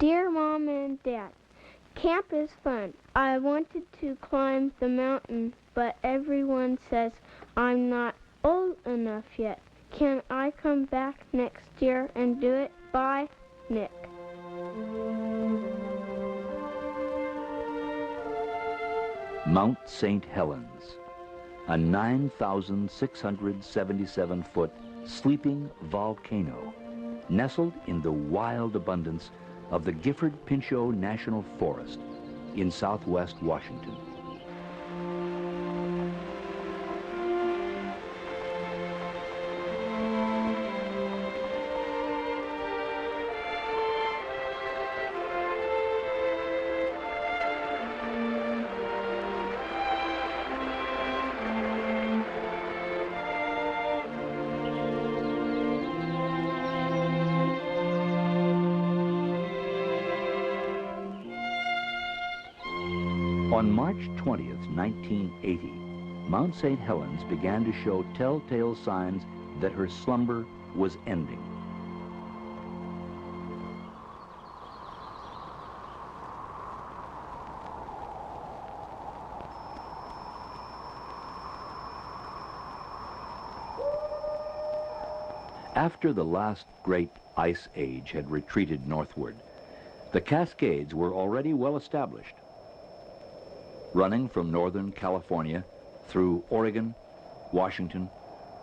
Dear Mom and Dad, camp is fun. I wanted to climb the mountain, but everyone says I'm not old enough yet. Can I come back next year and do it? Bye, Nick. Mount St. Helens, a 9,677-foot sleeping volcano nestled in the wild abundance of the Gifford-Pinchot National Forest in southwest Washington. On March 20th, 1980, Mount St. Helens began to show telltale signs that her slumber was ending. After the last great ice age had retreated northward, the Cascades were already well established, running from northern California through Oregon, Washington,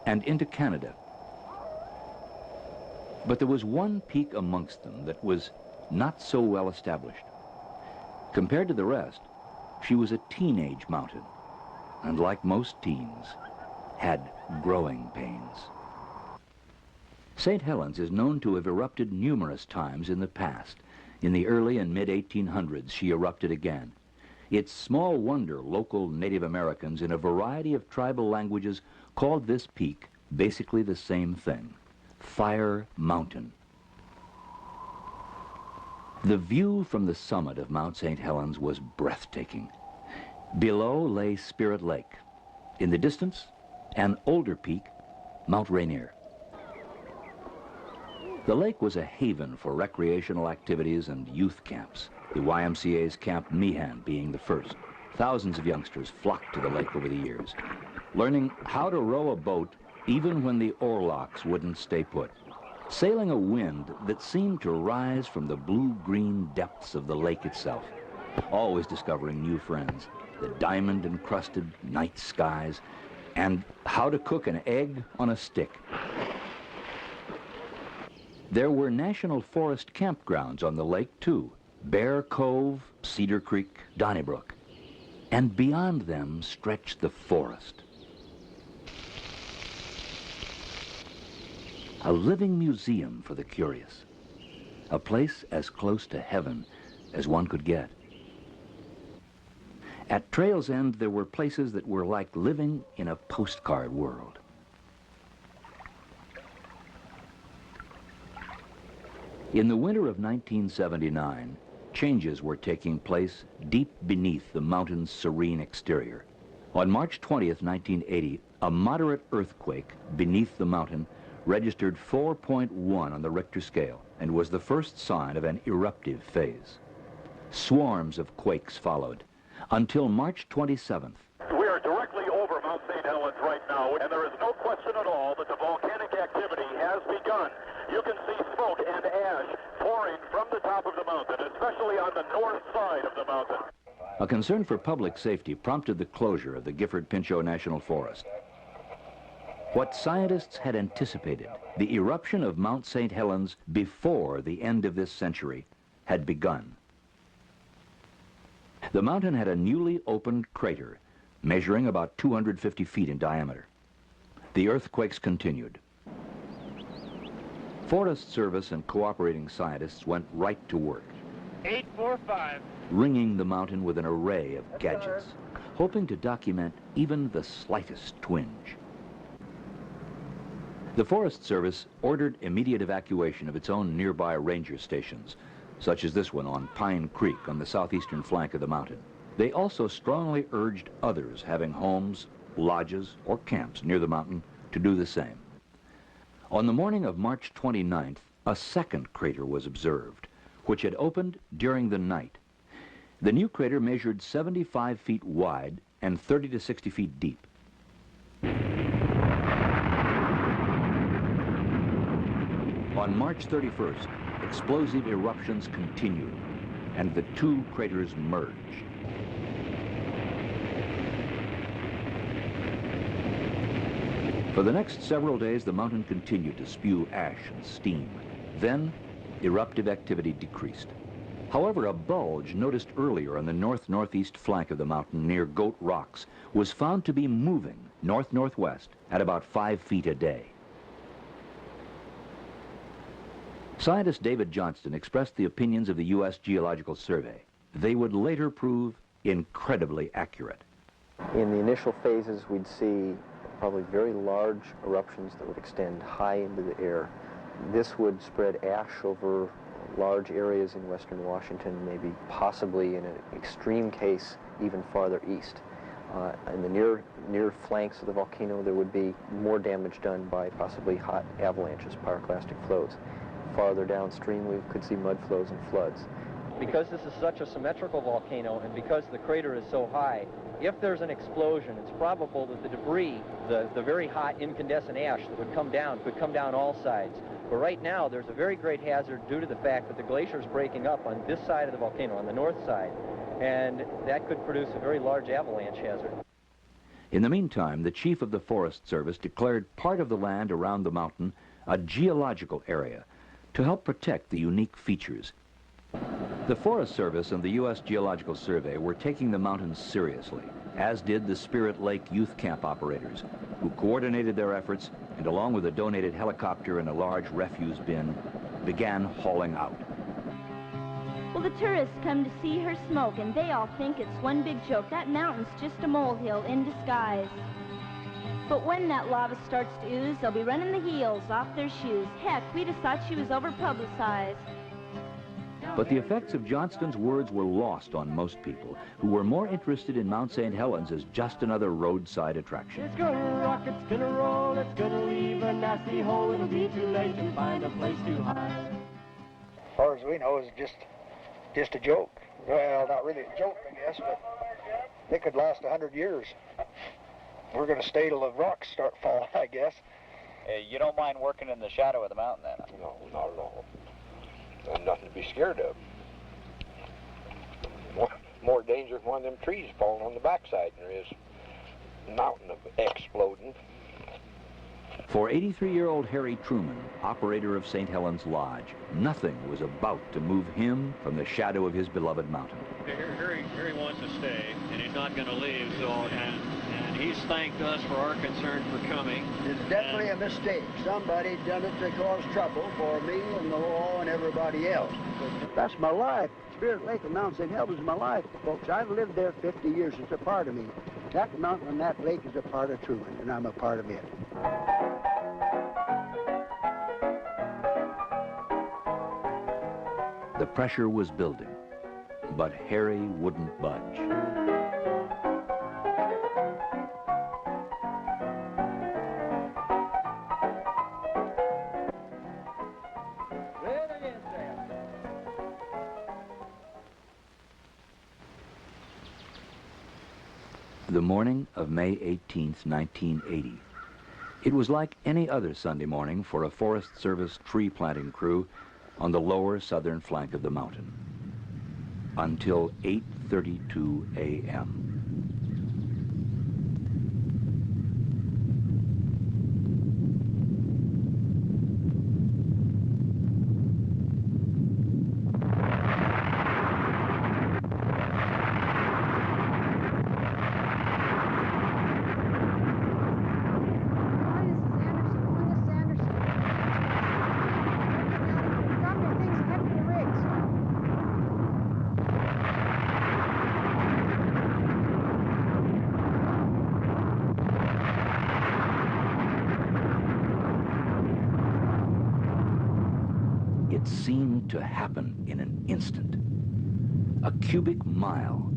and into Canada. But there was one peak amongst them that was not so well established. Compared to the rest, she was a teenage mountain, and like most teens, had growing pains. St. Helens is known to have erupted numerous times in the past. In the early and mid-1800s, she erupted again. It's small wonder local Native Americans in a variety of tribal languages called this peak basically the same thing, Fire Mountain. The view from the summit of Mount St. Helens was breathtaking. Below lay Spirit Lake. In the distance, an older peak, Mount Rainier. The lake was a haven for recreational activities and youth camps, the YMCA's Camp Meehan being the first. Thousands of youngsters flocked to the lake over the years, learning how to row a boat even when the oarlocks wouldn't stay put, sailing a wind that seemed to rise from the blue-green depths of the lake itself, always discovering new friends, the diamond-encrusted night skies, and how to cook an egg on a stick. There were national forest campgrounds on the lake, too. Bear Cove, Cedar Creek, Donnybrook. And beyond them stretched the forest. A living museum for the curious. A place as close to heaven as one could get. At Trail's End, there were places that were like living in a postcard world. In the winter of 1979, changes were taking place deep beneath the mountain's serene exterior. On March 20th, 1980, a moderate earthquake beneath the mountain registered 4.1 on the Richter scale and was the first sign of an eruptive phase. Swarms of quakes followed until March 27th. We are directly over Mount St. Helens right now, and there is no question at all that the volcanic activity has begun. You can see smoke and ash pouring from the top of the mountain, especially on the north side of the mountain. A concern for public safety prompted the closure of the Gifford-Pinchot National Forest. What scientists had anticipated, the eruption of Mount St. Helens before the end of this century, had begun. The mountain had a newly opened crater, measuring about 250 feet in diameter. The earthquakes continued. Forest Service and cooperating scientists went right to work. 845. Ringing the mountain with an array of gadgets, hoping to document even the slightest twinge. The Forest Service ordered immediate evacuation of its own nearby ranger stations, such as this one on Pine Creek on the southeastern flank of the mountain. They also strongly urged others having homes, lodges, or camps near the mountain to do the same. On the morning of March 29th, a second crater was observed, which had opened during the night. The new crater measured 75 feet wide and 30 to 60 feet deep. On March 31st, explosive eruptions continued, and the two craters merged. For the next several days, the mountain continued to spew ash and steam. Then, eruptive activity decreased. However, a bulge noticed earlier on the north-northeast flank of the mountain near Goat Rocks was found to be moving north-northwest at about 5 feet a day. Scientist David Johnston expressed the opinions of the U.S. Geological Survey. They would later prove incredibly accurate. In the initial phases, we'd see probably very large eruptions that would extend high into the air. This would spread ash over large areas in western Washington, maybe possibly in an extreme case even farther east. In the near flanks of the volcano, there would be more damage done by possibly hot avalanches, pyroclastic flows. Farther downstream, we could see mud flows and floods. Because this is such a symmetrical volcano and because the crater is so high, if there's an explosion, it's probable that the debris, the very hot incandescent ash that would come down, could come down all sides. But right now, there's a very great hazard due to the fact that the glacier is breaking up on this side of the volcano, on the north side, and that could produce a very large avalanche hazard. In the meantime, the chief of the Forest Service declared part of the land around the mountain a geological area to help protect the unique features. The Forest Service and the U.S. Geological Survey were taking the mountains seriously, as did the Spirit Lake Youth Camp operators, who coordinated their efforts and, along with a donated helicopter and a large refuse bin, began hauling out. Well, the tourists come to see her smoke, and they all think it's one big joke. That mountain's just a molehill in disguise. But when that lava starts to ooze, they'll be running the heels off their shoes. Heck, we just thought she was over-publicized. But the effects of Johnston's words were lost on most people, who were more interested in Mount St. Helens as just another roadside attraction. It's gonna rock, it's gonna roll, it's gonna leave a nasty hole. It'll be too late to find a place too high. As far as we know, it's just a joke. Well, not really a joke, I guess, but it could last 100 years. We're going to stay till the rocks start falling, I guess. You don't mind working in the shadow of the mountain, then? No, not at all. There's nothing to be scared of. More danger from one of them trees falling on the backside than there is a mountain of exploding. For 83-year-old Harry Truman, operator of St. Helens Lodge, nothing was about to move him from the shadow of his beloved mountain. Harry wants to stay, and he's not going to leave, so, and he's thanked us for our concern for coming. It's definitely a mistake. Somebody done it to cause trouble for me and the law and everybody else. That's my life. Spirit Lake and Mount St. Helens is my life, folks. I've lived there 50 years. It's a part of me. That mountain and that lake is a part of Truman, and I'm a part of it. The pressure was building, but Harry wouldn't budge. The morning of May 18th, 1980. It was like any other Sunday morning for a Forest Service tree planting crew on the lower southern flank of the mountain, until 8:32 a.m. It seemed to happen in an instant. A cubic mile,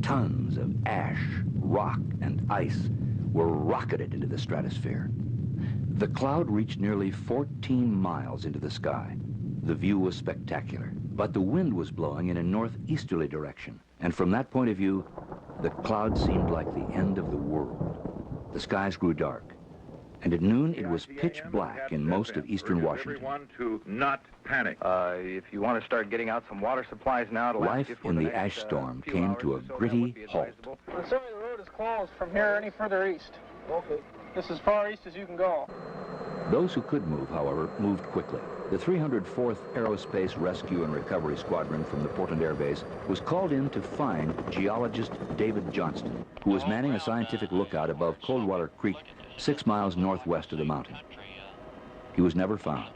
tons of ash, rock, and ice were rocketed into the stratosphere. The cloud reached nearly 14 miles into the sky. the view was spectacular, but the wind was blowing in a northeasterly direction, and from that point of view, the clouds seemed like the end of the world. The skies grew dark, and at noon it was pitch black in most of eastern Washington. Everyone to not panic. If you want to start getting out some water supplies now to Life in the ash storm came to a gritty halt. Assuming the road is closed from here any further east. Okay. This is as far east as you can go. Those who could move, however, moved quickly. The 304th Aerospace Rescue and Recovery Squadron from the Portland Air Base was called in to find geologist David Johnston, who was manning a scientific lookout above Coldwater Creek, 6 miles northwest of the mountain. He was never found.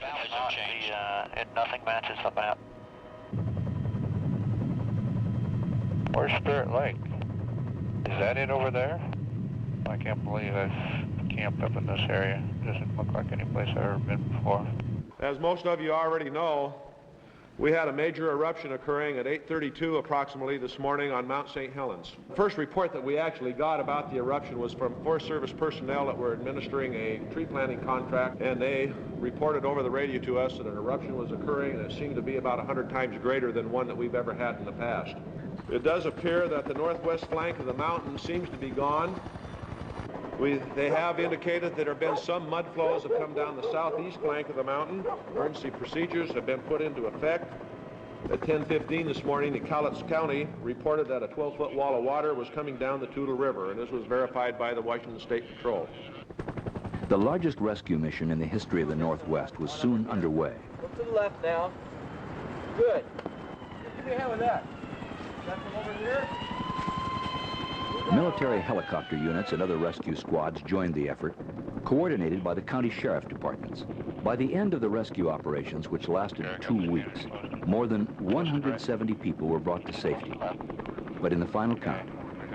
Nothing matches the map. Where's Spirit Lake? Is that it over there? I can't believe I've camped up in this area. Doesn't look like any place I've ever been before. As most of you already know, we had a major eruption occurring at 8:32 approximately this morning on Mount St. Helens. The first report that we actually got about the eruption was from Forest Service personnel that were administering a tree planting contract, and they reported over the radio to us that an eruption was occurring, and it seemed to be about 100 times greater than one that we've ever had in the past. It does appear that the northwest flank of the mountain seems to be gone. They have indicated that there have been some mud flows that have come down the southeast flank of the mountain. Emergency procedures have been put into effect. At 10:15 this morning, the Cowlitz County reported that a 12-foot wall of water was coming down the Toutle River, and this was verified by the Washington State Patrol. The largest rescue mission in the history of the Northwest was soon underway. Look to the left now. Good. What do we have with that? Is that from over here? Military helicopter units and other rescue squads joined the effort, coordinated by the county sheriff departments. By the end of the rescue operations, which lasted 2 weeks, more than 170 people were brought to safety. But in the final count,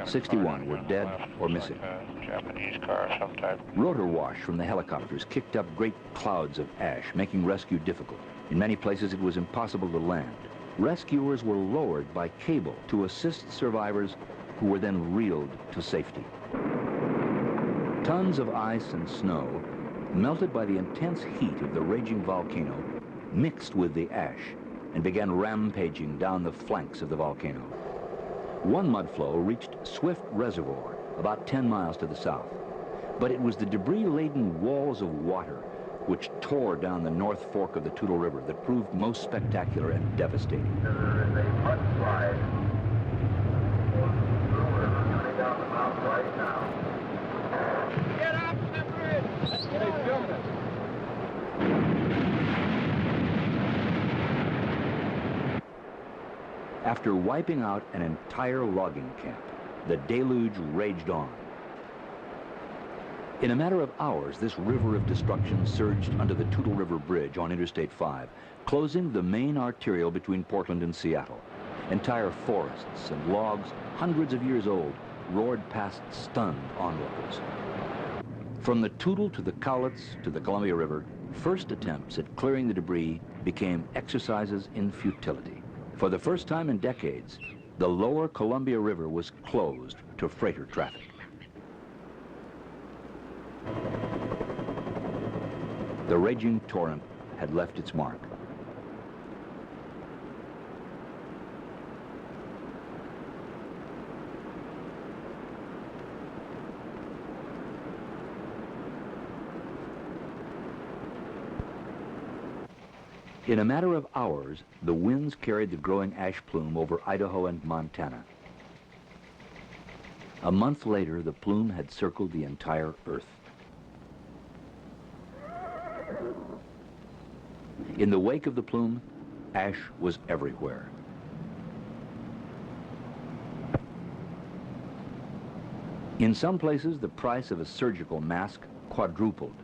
61 were dead or missing. Japanese car of some type. Rotor wash from the helicopters kicked up great clouds of ash, making rescue difficult. In many places, it was impossible to land. Rescuers were lowered by cable to assist survivors who were then reeled to safety. Tons of ice and snow, melted by the intense heat of the raging volcano, mixed with the ash and began rampaging down the flanks of the volcano. One mud flow reached Swift Reservoir, about 10 miles to the south. But it was the debris-laden walls of water which tore down the north fork of the Toutle River that proved most spectacular and devastating. There is a mudslide coming down the mountain right now. Get up, separate! Let's get out. Filming it. After wiping out an entire logging camp, the deluge raged on. In a matter of hours, this river of destruction surged under the Toutle River Bridge on Interstate 5, closing the main arterial between Portland and Seattle. Entire forests and logs, hundreds of years old, roared past stunned onlookers. From the Toutle to the Cowlitz to the Columbia River, first attempts at clearing the debris became exercises in futility. For the first time in decades, the lower Columbia River was closed to freighter traffic. The raging torrent had left its mark. In a matter of hours, the winds carried the growing ash plume over Idaho and Montana. A month later, the plume had circled the entire Earth. In the wake of the plume, ash was everywhere. In some places, the price of a surgical mask quadrupled.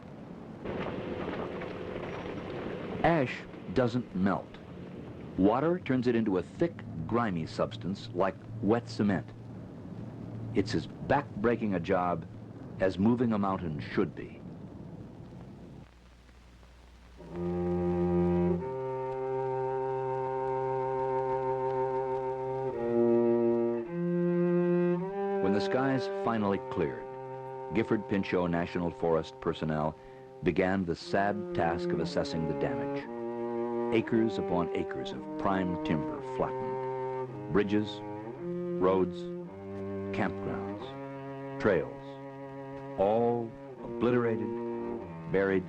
Ash doesn't melt. Water turns it into a thick, grimy substance like wet cement. It's as back-breaking a job as moving a mountain should be. When the skies finally cleared, Gifford Pinchot National Forest personnel began the sad task of assessing the damage. acres upon acres of prime timber flattened. Bridges, roads, campgrounds, trails, all obliterated, buried,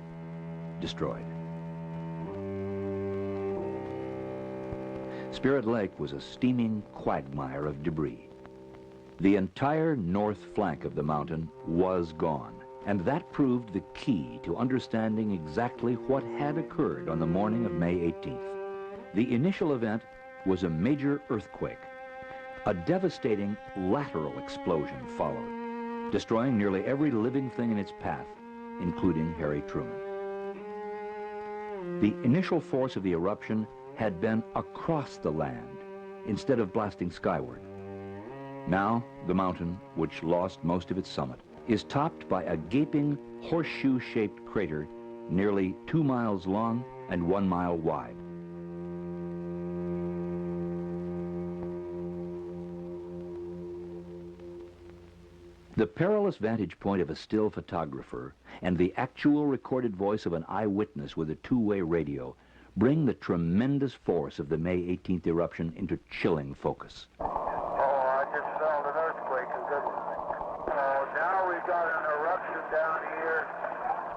destroyed. Spirit Lake was a steaming quagmire of debris. The entire north flank of the mountain was gone, and that proved the key to understanding exactly what had occurred on the morning of May 18th. The initial event was a major earthquake. A devastating lateral explosion followed, destroying nearly every living thing in its path, including Harry Truman. The initial force of the eruption had been across the land instead of blasting skyward. Now, the mountain, which lost most of its summit, is topped by a gaping horseshoe-shaped crater nearly 2 miles long and 1 mile wide. The perilous vantage point of a still photographer and the actual recorded voice of an eyewitness with a two-way radio bring the tremendous force of the May 18th eruption into chilling focus. Oh, I just felt an earthquake. A good one. Oh, now we've got an eruption down here.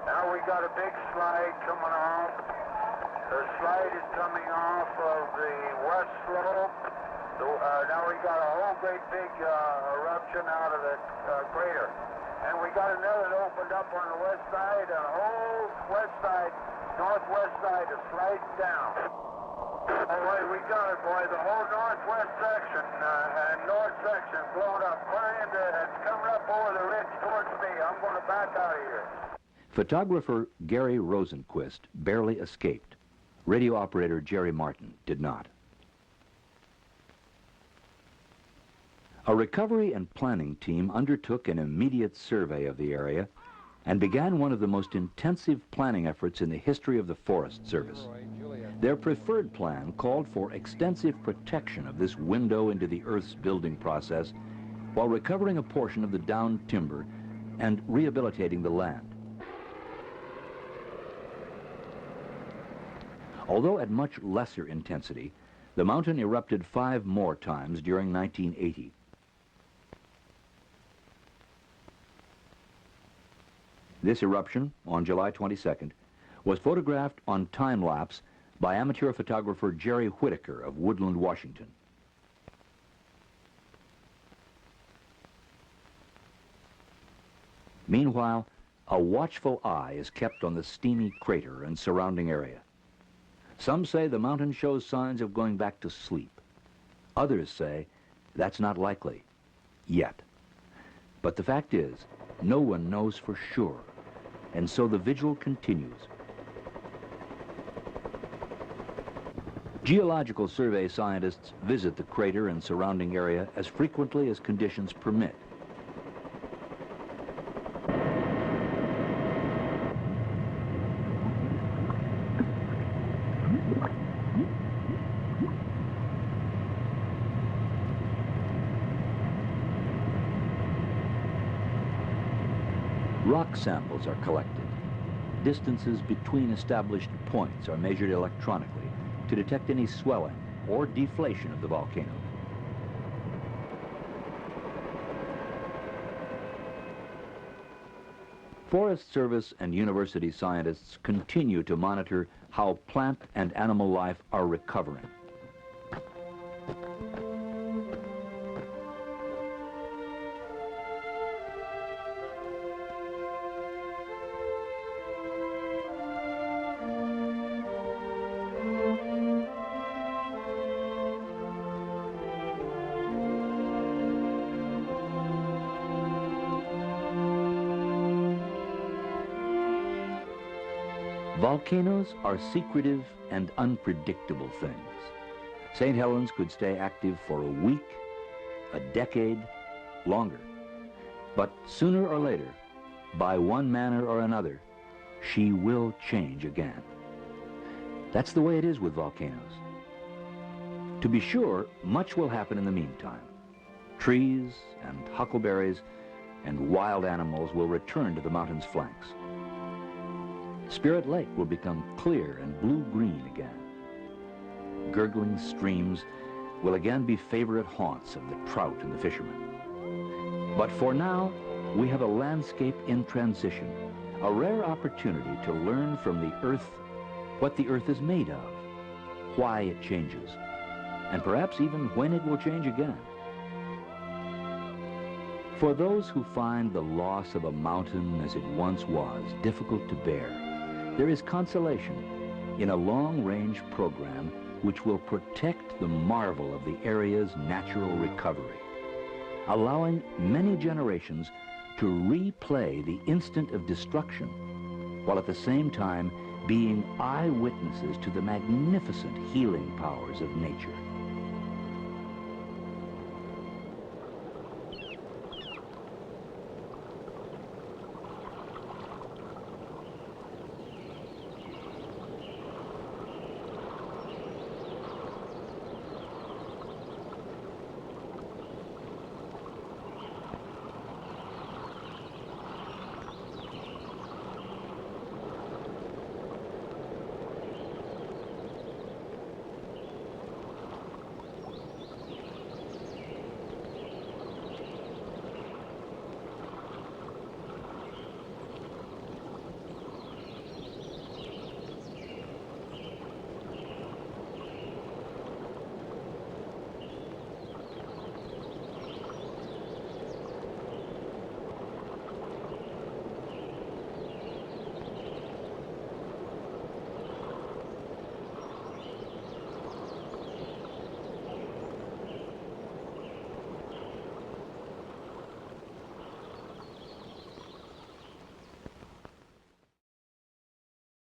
Now we got a big slide coming off. The slide is coming off of the west slope. Now we got a whole great big eruption out of the crater. And we got another that opened up on the west side, and the whole west side, northwest side is sliding down. Oh, wait, we got it, boy. The whole northwest section and north section blown up, flying and coming up over the ridge towards me. I'm going to back out of here. Photographer Gary Rosenquist barely escaped. Radio operator Jerry Martin did not. A recovery and planning team undertook an immediate survey of the area and began one of the most intensive planning efforts in the history of the Forest Service. Their preferred plan called for extensive protection of this window into the Earth's building process while recovering a portion of the downed timber and rehabilitating the land. Although at much lesser intensity, the mountain erupted 5 more times during 1980. This eruption, on July 22nd, was photographed on time-lapse by amateur photographer Jerry Whitaker of Woodland, Washington. Meanwhile, a watchful eye is kept on the steamy crater and surrounding area. Some say the mountain shows signs of going back to sleep. Others say that's not likely, yet. But the fact is, no one knows for sure, and so the vigil continues. Geological survey scientists visit the crater and surrounding area as frequently as conditions permit. Rock samples are collected. Distances between established points are measured electronically to detect any swelling or deflation of the volcano. Forest Service and university scientists continue to monitor how plant and animal life are recovering. Volcanoes are secretive and unpredictable things. St. Helens could stay active for a week, a decade, longer. But sooner or later, by one manner or another, she will change again. That's the way it is with volcanoes. To be sure, much will happen in the meantime. Trees and huckleberries and wild animals will return to the mountain's flanks. Spirit Lake will become clear and blue-green again. gurgling streams will again be favorite haunts of the trout and the fishermen. But for now, we have a landscape in transition, a rare opportunity to learn from the Earth what the Earth is made of, why it changes, and perhaps even when it will change again. For those who find the loss of a mountain as it once was difficult to bear, there is consolation in a long-range program which will protect the marvel of the area's natural recovery, allowing many generations to replay the instant of destruction, while at the same time being eyewitnesses to the magnificent healing powers of nature.